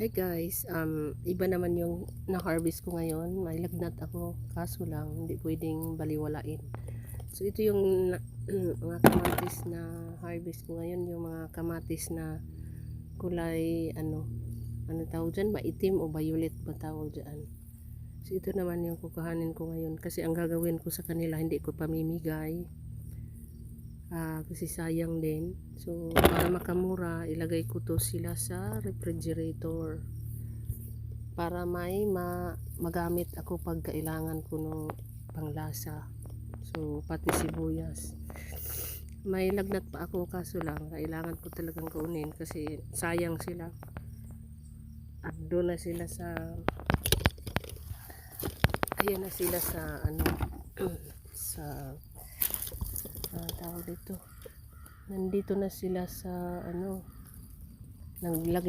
Hey guys, iba naman yung na-harvest ko ngayon. May lagnat ako, kaso lang hindi pwedeng baliwalain. So ito yung mga kamatis na harvest ko ngayon, yung mga kamatis na kulay ano tawag dyan, maitim o violet ba tawag dyan. So ito naman yung kukuhanin ko ngayon kasi ang gagawin ko sa kanila, hindi ko pamimigay. Kasi sayang din. So para makamura, ilagay ko to sila sa refrigerator para may magamit ako pag kailangan ko ng panglasa. So pati sibuyas, may lagnat pa ako, kaso lang kailangan ko talagang kunin kasi sayang sila. At doon na sila sa ayan na sila sa sa tawag dito, nandito na sila sa naglagay